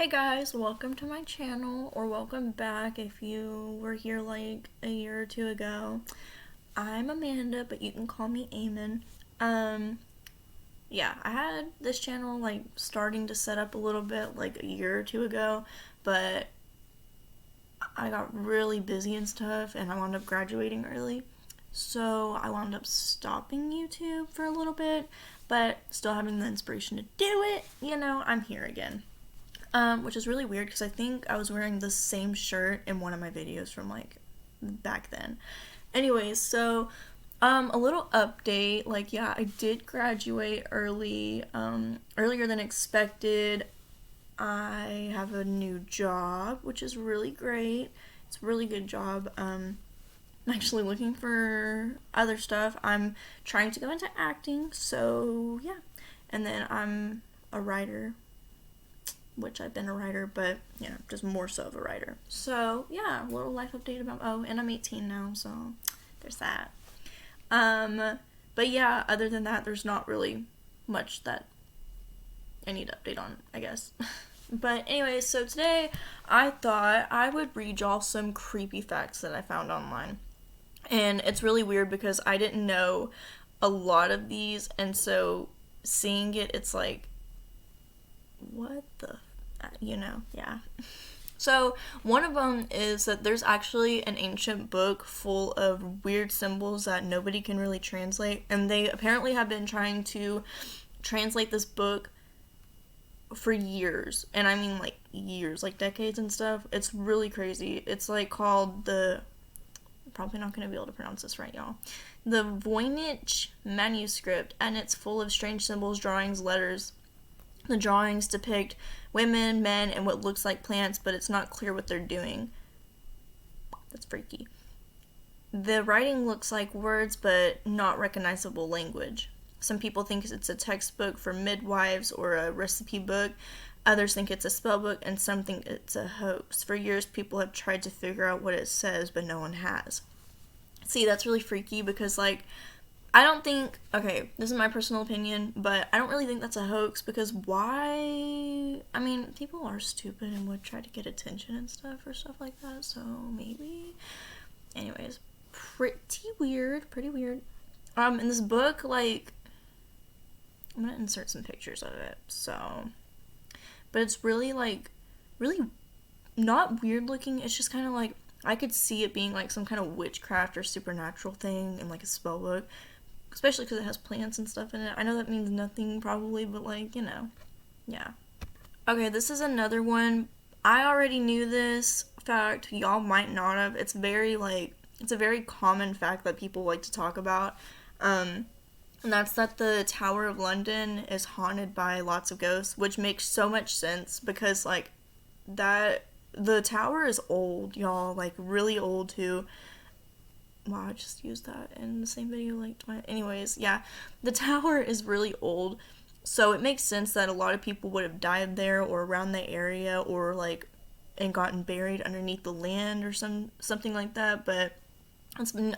Hey guys, welcome to my channel, or welcome back if you were here like a year or two ago. I'm Amanda, but you can call me Eamon. Yeah, I had this channel like starting to set up a little bit like a year or two ago, but I got really busy and stuff, and I wound up graduating early. So I wound up stopping YouTube for a little bit, but still having the inspiration to do it. I'm here again. Which is really weird because I think I was wearing the same shirt in one of my videos from like back then. Anyways, so a little update. Like, yeah, I did graduate early, earlier than expected. I have a new job, which is really great. It's a really good job. I'm actually looking for other stuff. I'm trying to go into acting, so yeah. And then I'm a writer, which I've been a writer, but, just more so of a writer. So, yeah, a little life update about, and I'm 18 now, so there's that. But yeah, other than that, there's not really much that I need to update on, I guess. But anyway, so today I thought I would read y'all some creepy facts that I found online. And it's really weird because I didn't know a lot of these, and so seeing it, it's like, what the, yeah. So one of them is that there's actually an ancient book full of weird symbols that nobody can really translate, and they apparently have been trying to translate this book for years, and I mean like years, like decades and stuff. It's really crazy. It's like called probably not going to be able to pronounce this right, y'all. The Voynich manuscript, and it's full of strange symbols, drawings, letters. The drawings depict women, men, and what looks like plants, but it's not clear what they're doing. That's freaky. The writing looks like words, but not recognizable language. Some people think it's a textbook for midwives or a recipe book. Others think it's a spell book, and some think it's a hoax. For years, people have tried to figure out what it says, but no one has. See, that's really freaky because, like, I don't think, okay, this is my personal opinion, but I don't really think that's a hoax because why? I mean, people are stupid and would try to get attention and stuff or stuff like that, so maybe. Anyways, pretty weird. In this book, like, I'm gonna insert some pictures of it, so, but it's really, like, really not weird looking. It's just kind of like, I could see it being like some kind of witchcraft or supernatural thing in like a spell book. Especially because it has plants and stuff in it. I know that means nothing probably, but like, yeah. Okay, this is another one. I already knew this fact. Y'all might not have. It's a very common fact that people like to talk about. And that's that the Tower of London is haunted by lots of ghosts, which makes so much sense because like the tower is old, y'all, like really old too. Wow, I just used that in the same video anyways, yeah. The tower is really old, so it makes sense that a lot of people would have died there or around the area or like and gotten buried underneath the land or something like that, but it's been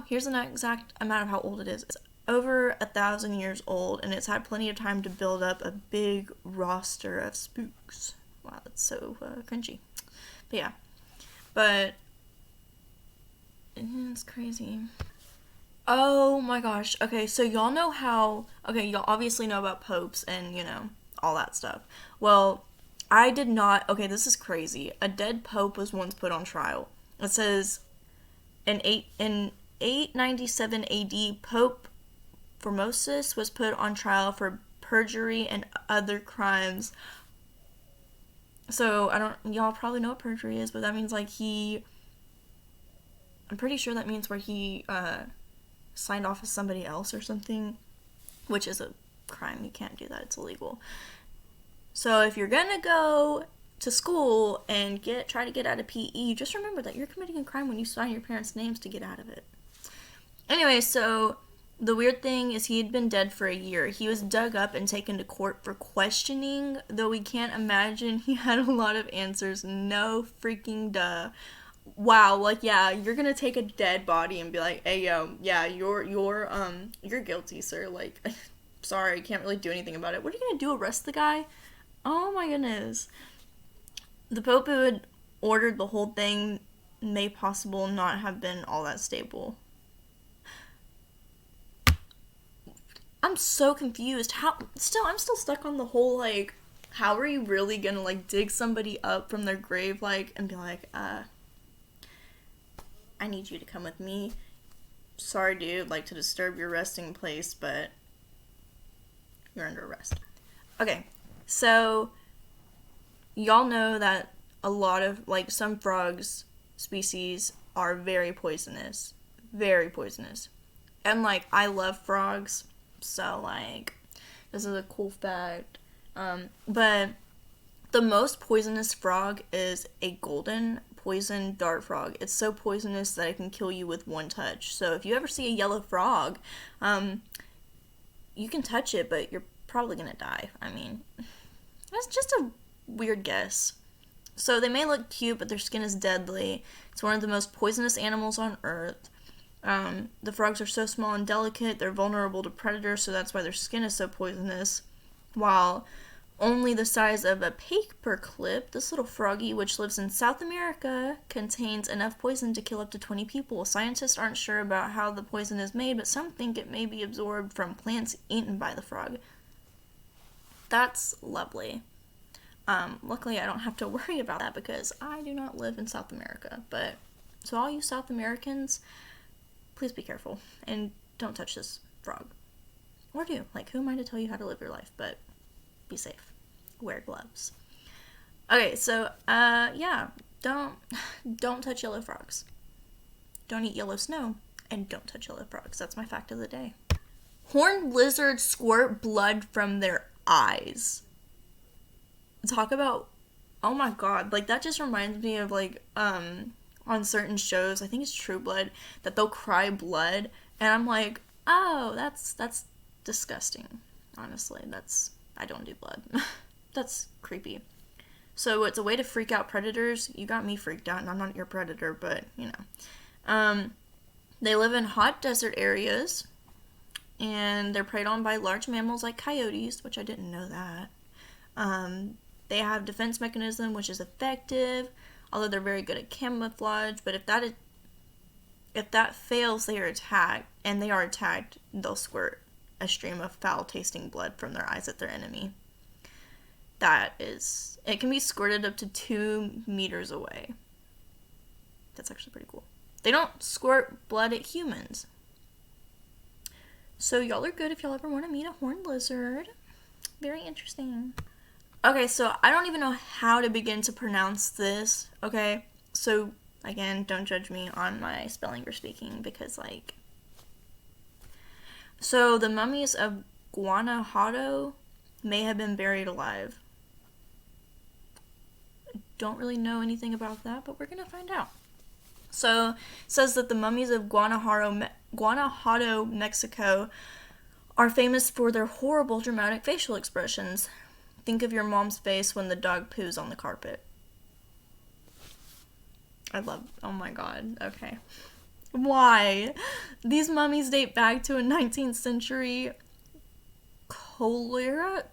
here's an exact amount of how old it is. It's over 1,000 years old, and it's had plenty of time to build up a big roster of spooks. Wow, that's so cringy. But yeah. But it's crazy. Oh my gosh. Okay, so y'all know how... Okay, y'all obviously know about popes and, all that stuff. Well, I did not... Okay, this is crazy. A dead pope was once put on trial. It says, in 897 AD, Pope Formosus was put on trial for perjury and other crimes. So, y'all probably know what perjury is, but that means, like, I'm pretty sure that means where he signed off as somebody else or something, which is a crime. You can't do that. It's illegal. So if you're gonna go to school and try to get out of PE, just remember that you're committing a crime when you sign your parents' names to get out of it. Anyway, so the weird thing is he had been dead for a year. He was dug up and taken to court for questioning, though we can't imagine he had a lot of answers. No freaking duh. Wow, like, yeah, you're gonna take a dead body and be like, hey, yo, yeah, you're guilty, sir, like, sorry, can't really do anything about it. What are you gonna do, arrest the guy? Oh my goodness. The Pope who had ordered the whole thing may possible not have been all that stable. I'm so confused. I'm still stuck on the whole, like, how are you really gonna, like, dig somebody up from their grave, like, and be like, I need you to come with me. Sorry, dude, like, to disturb your resting place, but you're under arrest. Okay, so y'all know that a lot of, like, some frogs species are very poisonous. Very poisonous. And, like, I love frogs, so, like, this is a cool fact. But the most poisonous frog is a golden poison dart frog. It's so poisonous that it can kill you with one touch. So if you ever see a yellow frog, you can touch it, but you're probably gonna die. I mean, that's just a weird guess. So they may look cute, but their skin is deadly. It's one of the most poisonous animals on Earth. The frogs are so small and delicate, they're vulnerable to predators, so that's why their skin is so poisonous. While only the size of a paperclip, this little froggy, which lives in South America, contains enough poison to kill up to 20 people. Scientists aren't sure about how the poison is made, but some think it may be absorbed from plants eaten by the frog. That's lovely. Luckily, I don't have to worry about that because I do not live in South America. But, so all you South Americans, please be careful and don't touch this frog. Or do. Like, who am I to tell you how to live your life? But be safe. Wear gloves. Okay, so, yeah. Don't touch yellow frogs. Don't eat yellow snow. And don't touch yellow frogs. That's my fact of the day. Horned lizards squirt blood from their eyes. Talk about, oh my god, like, that just reminds me of, like, on certain shows, I think it's True Blood, that they'll cry blood, and I'm like, oh, that's disgusting, honestly. I don't do blood. That's creepy. So it's a way to freak out predators. You got me freaked out, and I'm not your predator, but, you know. They live in hot desert areas, and they're preyed on by large mammals like coyotes, which I didn't know that. They have defense mechanism, which is effective, although they're very good at camouflage. But if that fails, they are attacked, and they are attacked, they'll squirt a stream of foul-tasting blood from their eyes at their enemy. It can be squirted up to 2 meters away. That's actually pretty cool. They don't squirt blood at humans. So y'all are good if y'all ever want to meet a horned lizard. Very interesting. Okay, so I don't even know how to begin to pronounce this, okay? So, again, don't judge me on my spelling or speaking because, like... So, the mummies of Guanajuato may have been buried alive. Don't really know anything about that, but we're gonna find out. So, it says that the mummies of Guanajuato, Mexico, are famous for their horrible dramatic facial expressions. Think of your mom's face when the dog poos on the carpet. Oh my god, okay. Why? These mummies date back to a 19th century cholera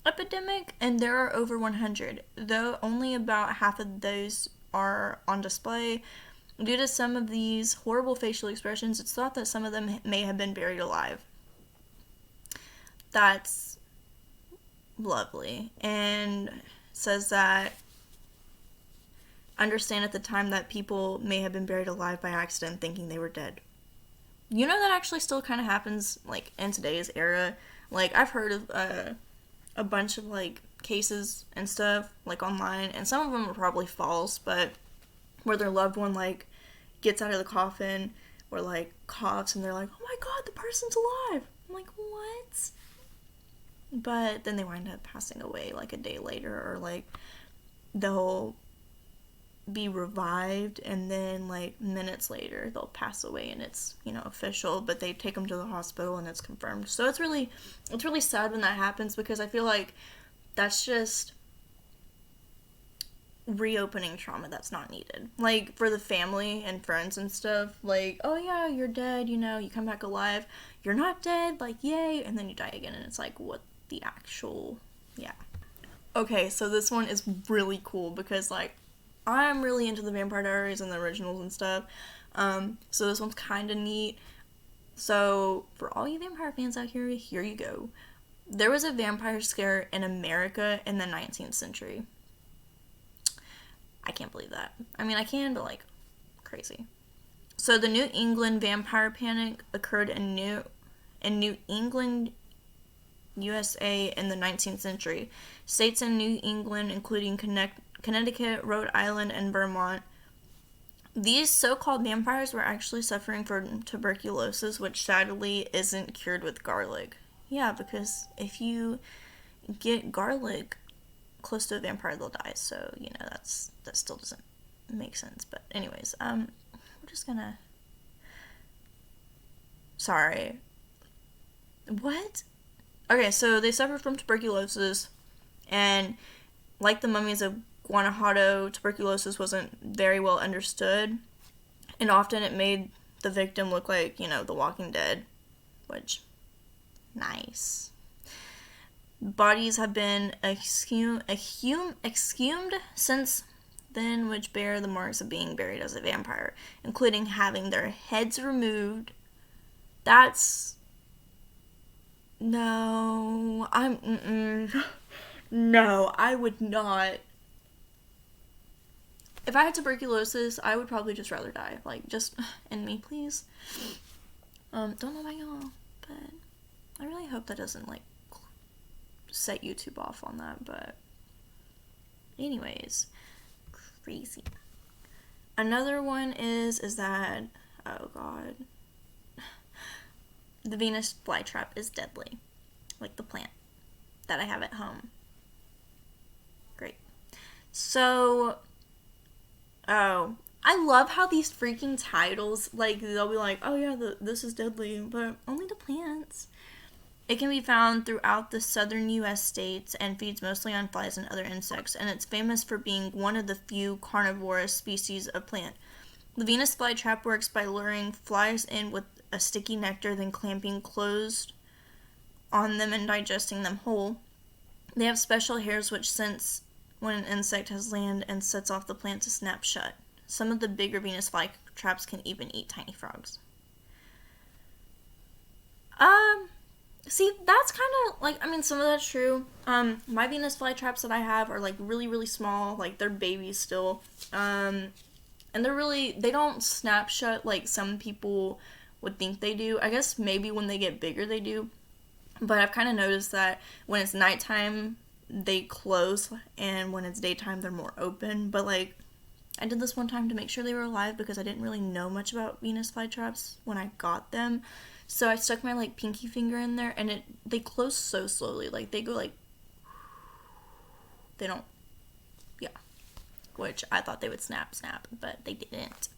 epidemic, and there are over 100, though only about half of those are on display. Due to some of these horrible facial expressions, it's thought that some of them may have been buried alive. That's lovely. And says that understand at the time that people may have been buried alive by accident thinking they were dead. You know, that actually still kind of happens, like, in today's era. Like, I've heard of a bunch of, like, cases and stuff, like, online, and some of them are probably false, but where their loved one, like, gets out of the coffin or, like, coughs and they're like, oh my god, the person's alive. I'm like, what? But then they wind up passing away, like, a day later, or, like, they'll be revived, and then, like, minutes later, they'll pass away, and it's, you know, official, but they take them to the hospital, and it's confirmed. So it's really sad when that happens, because I feel like that's just reopening trauma that's not needed. Like, for the family and friends and stuff, like, oh yeah, you're dead, you know, you come back alive, you're not dead, like, yay, and then you die again, and it's like, what the actual, yeah. Okay, so this one is really cool because, like, I'm really into the Vampire Diaries and the originals and stuff. So this one's kind of neat. So, for all you vampire fans out here, here you go. There was a vampire scare in America in the 19th century. I can't believe that. I mean, I can, but, like, crazy. So, the New England vampire panic occurred in New England, USA in the 19th century. States in New England, including Connecticut, Rhode Island, and Vermont. These so-called vampires were actually suffering from tuberculosis, which sadly isn't cured with garlic. Yeah, because if you get garlic close to a vampire, they'll die. So, you know, that still doesn't make sense. But anyways, we're just gonna... Sorry. What? Okay, so they suffered from tuberculosis, and like the mummies of Guanajuato, tuberculosis wasn't very well understood, and often it made the victim look like, you know, The Walking Dead, which, nice. Bodies have been exhumed since then, which bear the marks of being buried as a vampire, including having their heads removed. That's... No, No, I would not. If I had tuberculosis, I would probably just rather die. Like, just end me, please. Don't know about y'all, but I really hope that doesn't, like, set YouTube off on that, but anyways, crazy. Another one is that, oh god, the Venus flytrap is deadly, like the plant that I have at home. Great. So, oh, I love how these freaking titles, like, they'll be like, oh yeah, this is deadly, but only to plants. It can be found throughout the southern U.S. states and feeds mostly on flies and other insects, and it's famous for being one of the few carnivorous species of plant. The Venus flytrap works by luring flies in with a sticky nectar, then clamping closed on them and digesting them whole. They have special hairs which sense when an insect has landed and sets off the plant to snap shut. Some of the bigger Venus flytraps can even eat tiny frogs. See, that's kind of, like, I mean, some of that's true. My Venus flytraps that I have are, like, really, really small. Like, they're babies still. And they don't snap shut like some people would think they do. I guess maybe when they get bigger they do. But I've kind of noticed that when it's nighttime, they close, and when it's daytime, they're more open. But, like, I did this one time to make sure they were alive because I didn't really know much about Venus flytraps when I got them. So I stuck my, like, pinky finger in there, and they close so slowly. Like, they go, like, they don't, yeah. Which I thought they would snap, but they didn't.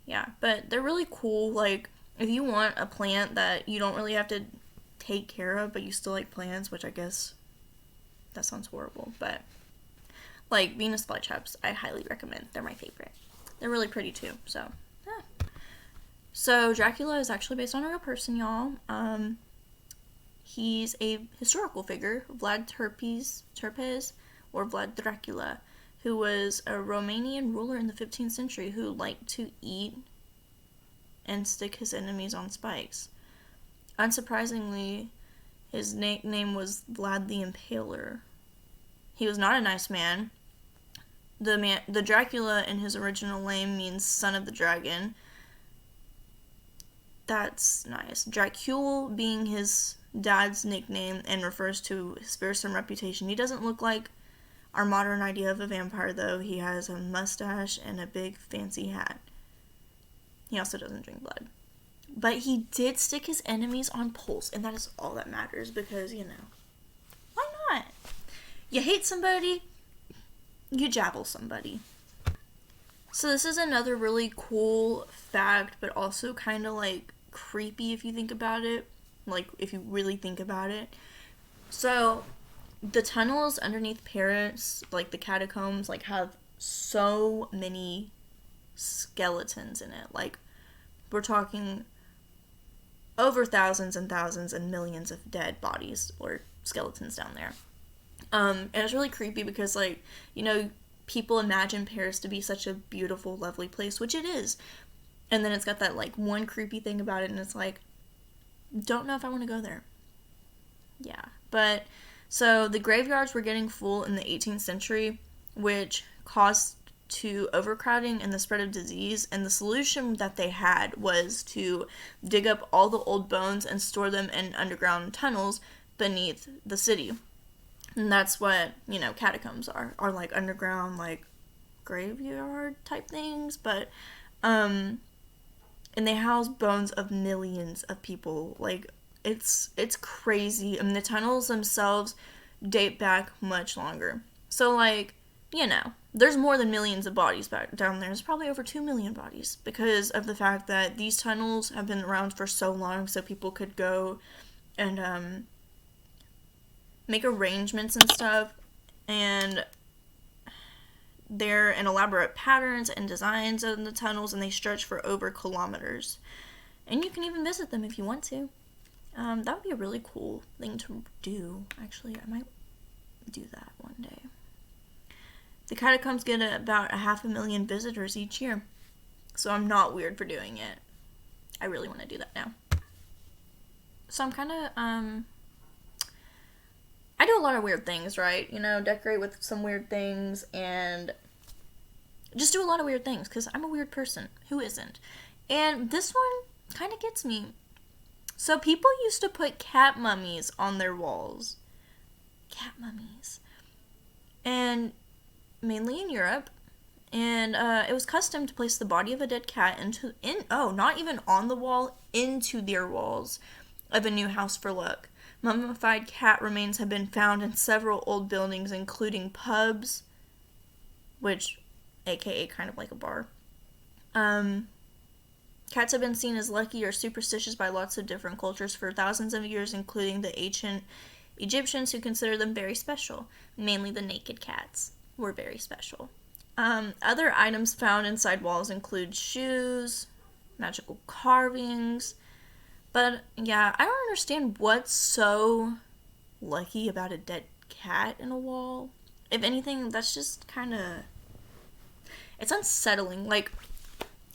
Yeah, but they're really cool. Like, if you want a plant that you don't really have to take care of, but you still like plants, which I guess that sounds horrible, but, like, Venus flytraps, I highly recommend. They're my favorite. They're really pretty, too, so, yeah. So, Dracula is actually based on a real person, y'all. He's a historical figure, Vlad Tepes, or Vlad Dracula, who was a Romanian ruler in the 15th century who liked to eat and stick his enemies on spikes. Unsurprisingly, his nickname was Vlad the Impaler. He was not a nice man. The Dracula in his original name means son of the dragon. That's nice. Dracule being his dad's nickname and refers to his fearsome reputation. He doesn't look like our modern idea of a vampire, though. He has a mustache and a big fancy hat. He also doesn't drink blood. But he did stick his enemies on poles, and that is all that matters because, you know, why not? You hate somebody, you javel somebody. So this is another really cool fact, but also kind of, like, creepy if you think about it. Like, if you really think about it. So, the tunnels underneath Paris, like the catacombs, like, have so many skeletons in it. Like, we're talking over thousands and thousands and millions of dead bodies or skeletons down there. And it's really creepy because, like, you know, people imagine Paris to be such a beautiful, lovely place, which it is. And then it's got that, like, one creepy thing about it, and it's like, don't know if I want to go there. Yeah. But, so the graveyards were getting full in the 18th century, which caused to overcrowding and the spread of disease, and the solution that they had was to dig up all the old bones and store them in underground tunnels beneath the city. And that's what, you know, catacombs are like underground, like, graveyard type things, but, and they house bones of millions of people. Like, it's crazy. I mean, the tunnels themselves date back much longer. So, like, you know, there's more than millions of bodies back down there. There's probably over 2 million bodies because of the fact that these tunnels have been around for so long, so people could go and make arrangements and stuff, and they're in elaborate patterns and designs in the tunnels, and they stretch for over kilometers. And you can even visit them if you want to. That would be a really cool thing to do. Actually, I might do that one day. The catacombs get about 500,000 visitors each year, so I'm not weird for doing it. I really want to do that now. So I'm kind of, I do a lot of weird things, right? You know, decorate with some weird things and just do a lot of weird things because I'm a weird person. Who isn't? And this one kind of gets me. So people used to put cat mummies on their walls. Cat mummies. And mainly in Europe. And it was custom to place the body of a dead cat not even on the wall, into their walls of a new house for luck. Mummified cat remains have been found in several old buildings, including pubs, which, aka kind of like a bar. Cats have been seen as lucky or superstitious by lots of different cultures for thousands of years, including the ancient Egyptians, who considered them very special. Mainly the naked cats were very special. Other items found inside walls include shoes, magical carvings. But, yeah, I don't understand what's so lucky about a dead cat in a wall. If anything, that's just kind of... It's unsettling. Like,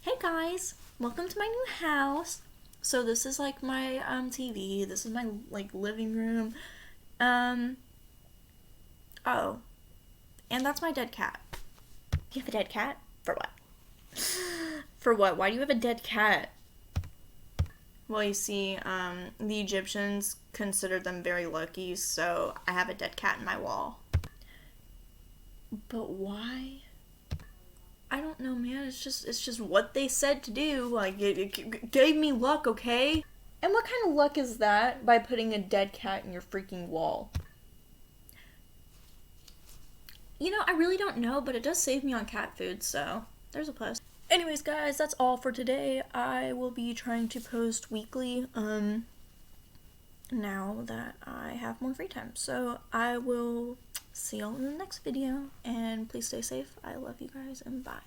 hey guys, welcome to my new house. So this is, like, my TV. This is my, like, living room. Oh. And that's my dead cat. You have a dead cat? For what? For what? Why do you have a dead cat? Well, you see, the Egyptians considered them very lucky, so I have a dead cat in my wall. But why? I don't know, man. It's just what they said to do. Like, it gave me luck, okay? And what kind of luck is that by putting a dead cat in your freaking wall? You know, I really don't know, but it does save me on cat food, so there's a plus. Anyways, guys, that's all for today. I will be trying to post weekly, now that I have more free time. So I will see y'all in the next video, and please stay safe. I love you guys, and bye.